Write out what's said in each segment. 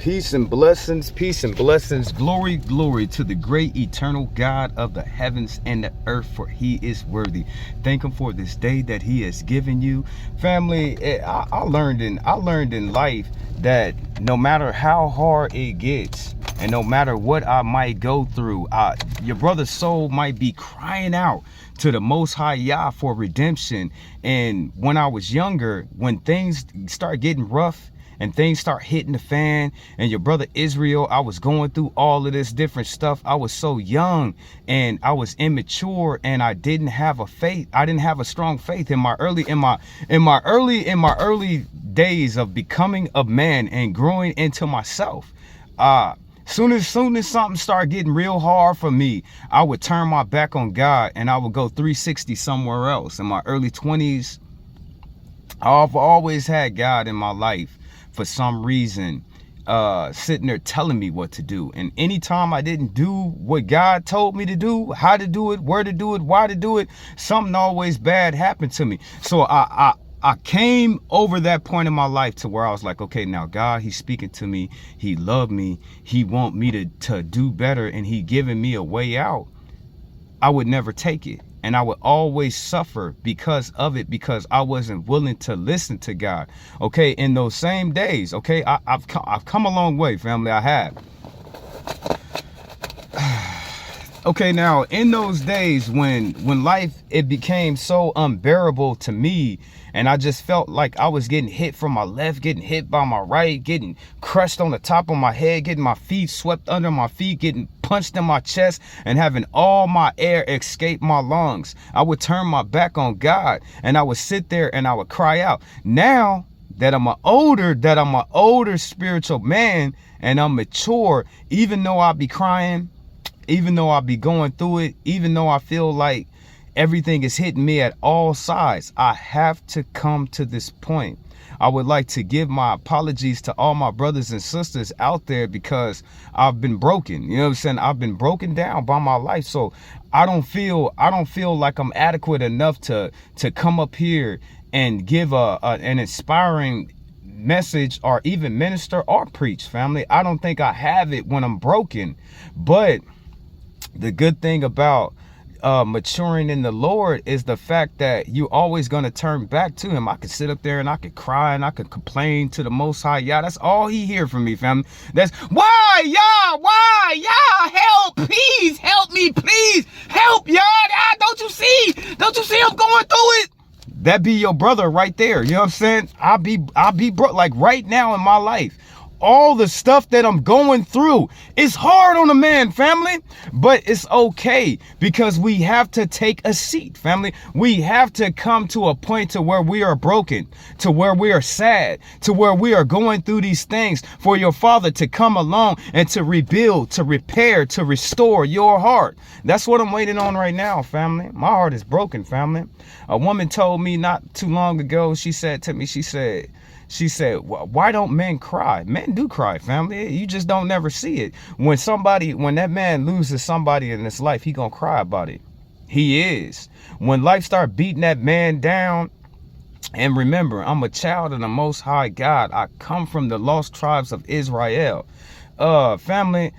Peace and blessings. Glory, glory to the great eternal God of the heavens and the earth, for he is worthy. Thank him for this day that he has given you. Family, I learned in life that no matter how hard it gets, and no matter what I might go through, your brother's soul might be crying out to the Most High Yah for redemption. And when I was younger, when things start getting rough and things start hitting the fan, and your brother Israel, I was going through all of this different stuff. I was so young and I was immature, and I didn't have a faith. I didn't have a strong faith in my early days of becoming a man and growing into myself. Soon as something started getting real hard for me, I would turn my back on God and I would go 360 somewhere else. In my early 20s, I've always had God in my life for some reason, sitting there telling me what to do. And anytime I didn't do what God told me to do, how to do it, where to do it, why to do it, something always bad happened to me. So I came over that point in my life to where I was like, okay, now God, he's speaking to me. He loved me. He want me to do better, and he giving me a way out. I would never take it. And I would always suffer because of it, because I wasn't willing to listen to God. Okay, in those same days, okay, I've come a long way, family, I have. Okay, now, in those days when life, it became so unbearable to me, and I just felt like I was getting hit from my left, getting hit by my right, getting crushed on the top of my head, getting my feet swept under my feet, getting punched in my chest, and having all my air escape my lungs. I would turn my back on God, and I would sit there and I would cry out. Now that I'm an older spiritual man, and I'm mature, even though I be crying, even though I be going through it, even though I feel like everything is hitting me at all sides, I have to come to this point. I would like to give my apologies to all my brothers and sisters out there, because I've been broken. You know what I'm saying? I've been broken down by my life. So I don't feel like I'm adequate enough to come up here and give an inspiring message, or even minister or preach, family. I don't think I have it when I'm broken. But the good thing about maturing in the Lord is the fact that you're always going to turn back to him. I could sit up there and I could cry and I could complain to the Most High Yah. That's all he hear from me, family. That's why Yah, help, please help me, please help, Yah. Don't you see I'm going through it? That be your brother right there. You know what I'm saying? I'll be broke. Like right now in my life, all the stuff that I'm going through, it's hard on a man, family, but it's okay, because we have to take a seat, family. We have to come to a point to where we are broken, to where we are sad, to where we are going through these things, for your Father to come along and to rebuild, to repair, to restore your heart. That's what I'm waiting on right now, family. My heart is broken, family. A woman told me not too long ago, she said to me, she said, why don't men cry? Men do cry, family. You just don't never see it. When that man loses somebody in his life, he gonna cry about it. He is. When life start beating that man down, and remember, I'm a child of the Most High God. I come from the lost tribes of Israel. Family,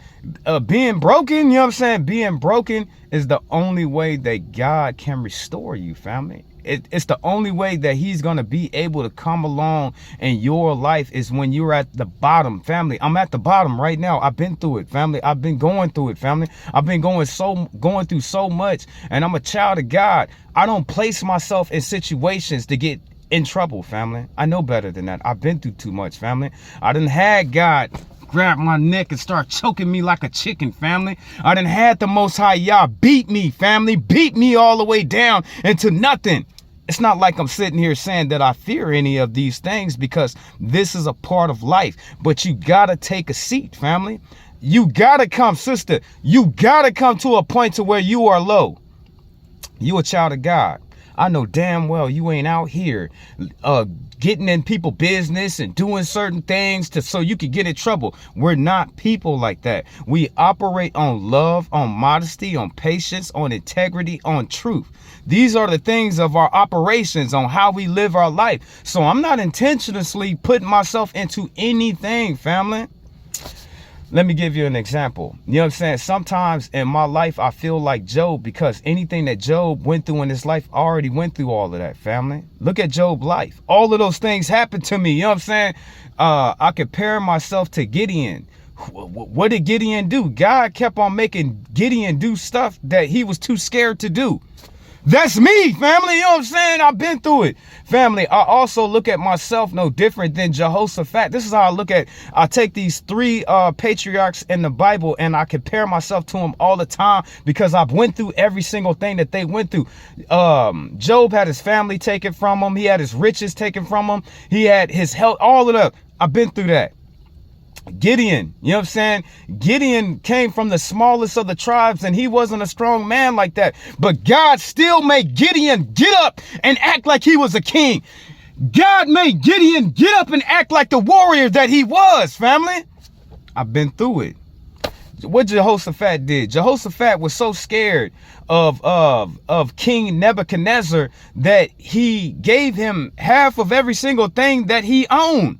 being broken, you know what I'm saying? Being broken is the only way that God can restore you, family. It's the only way that he's going to be able to come along in your life, is when you're at the bottom, family. I'm at the bottom right now. I've been through it, family. I've been going through it, family. I've been going through so much, and I'm a child of God. I don't place myself in situations to get in trouble, family. I know better than that. I've been through too much, family. I done had God grab my neck and start choking me like a chicken, family. I done had the Most High Yah beat me, family, beat me all the way down into nothing. It's not like I'm sitting here saying that I fear any of these things, because this is a part of life. But you gotta take a seat, family. You gotta come, sister. You gotta come to a point to where you are low. You a child of God. I know damn well you ain't out here getting in people's business and doing certain things so you can get in trouble. We're not people like that. We operate on love, on modesty, on patience, on integrity, on truth. These are the things of our operations, on how we live our life. So I'm not intentionally putting myself into anything, family. Let me give you an example. You know what I'm saying? Sometimes in my life, I feel like Job, because anything that Job went through in his life, I already went through all of that, family. Look at Job's life. All of those things happened to me. You know what I'm saying? I compare myself to Gideon. What did Gideon do? God kept on making Gideon do stuff that he was too scared to do. That's me, family. You know what I'm saying? I've been through it. Family, I also look at myself no different than Jehoshaphat. This is how I take these three patriarchs in the Bible and I compare myself to them all the time because I've went through every single thing that they went through. Job had his family taken from him. He had his riches taken from him. He had his health, all of that. I've been through that. Gideon, you know what I'm saying? Gideon came from the smallest of the tribes and he wasn't a strong man like that. But God still made Gideon get up and act like he was a king. God made Gideon get up and act like the warrior that he was, family. I've been through it. What Jehoshaphat did. Jehoshaphat was so scared of King Nebuchadnezzar that he gave him half of every single thing that he owned.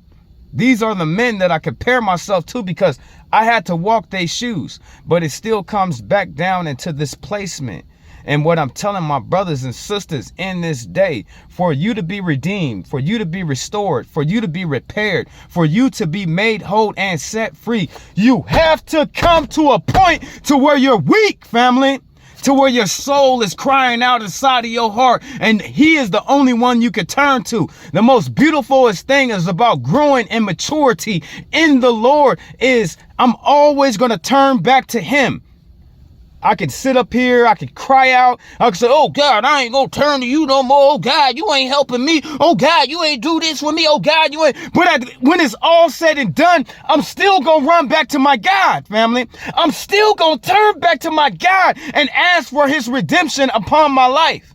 These are the men that I compare myself to because I had to walk their shoes, but it still comes back down into this placement. And what I'm telling my brothers and sisters in this day, for you to be redeemed, for you to be restored, for you to be repaired, for you to be made whole and set free, you have to come to a point to where you're weak, family. To where your soul is crying out inside of your heart, and he is the only one you could turn to. The most beautifulest thing is about growing in maturity in the Lord is I'm always going to turn back to him. I could sit up here, I could cry out, I could say, oh God, I ain't gonna turn to you no more. Oh God, you ain't helping me. Oh God, you ain't do this for me. Oh God, you ain't. But when it's all said and done, I'm still gonna run back to my God, family. I'm still gonna turn back to my God and ask for his redemption upon my life.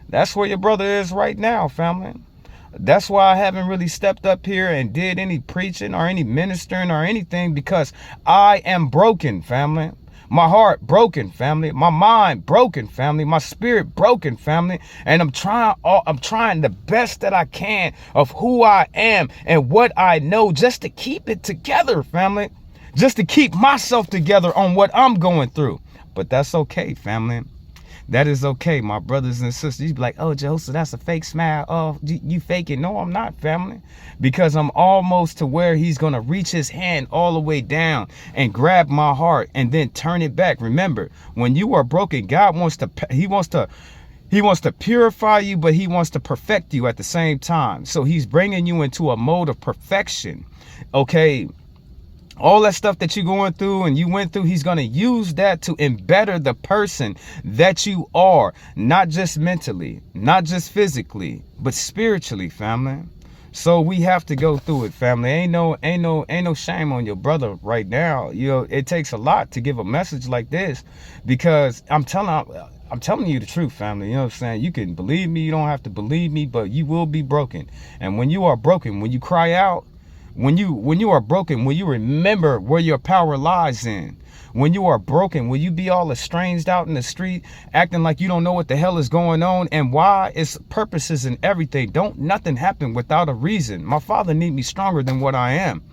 That's where your brother is right now, family. That's why I haven't really stepped up here and did any preaching or any ministering or anything, because I am broken, family. My heart broken, family. My mind broken, family. My spirit broken, family. And I'm trying the best that I can of who I am and what I know, just to keep it together, family. Just to keep myself together on what I'm going through. But that's okay, family. That is okay, my brothers and sisters. You be like, oh, Joseph, that's a fake smile. Oh, you faking. No, I'm not, family. Because I'm almost to where he's going to reach his hand all the way down and grab my heart and then turn it back. Remember, when you are broken, God wants to purify you, but he wants to perfect you at the same time. So he's bringing you into a mode of perfection. Okay. All that stuff that you're going through and you went through, he's going to use that to embetter the person that you are, not just mentally, not just physically, but spiritually, family. So we have to go through it, family. Ain't no shame on your brother right now. You know, it takes a lot to give a message like this, because I'm telling you the truth, family. You know what I'm saying? You can believe me, you don't have to believe me, but you will be broken. And when you are broken, when you cry out, when you are broken, when you remember where your power lies in, when you are broken, will you be all estranged out in the street, acting like you don't know what the hell is going on and why? It's purposes and everything. Don't nothing happen without a reason. My father need me stronger than what I am.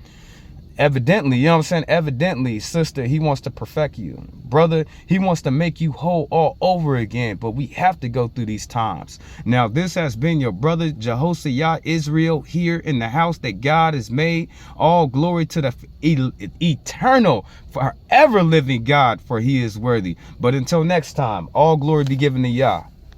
Evidently, you know what I'm saying? Evidently, sister, he wants to perfect you. Brother, he wants to make you whole all over again. But we have to go through these times. Now, this has been your brother, Jehoshaphat Israel, here in the house that God has made. All glory to the eternal, forever living God, for he is worthy. But until next time, all glory be given to Yah.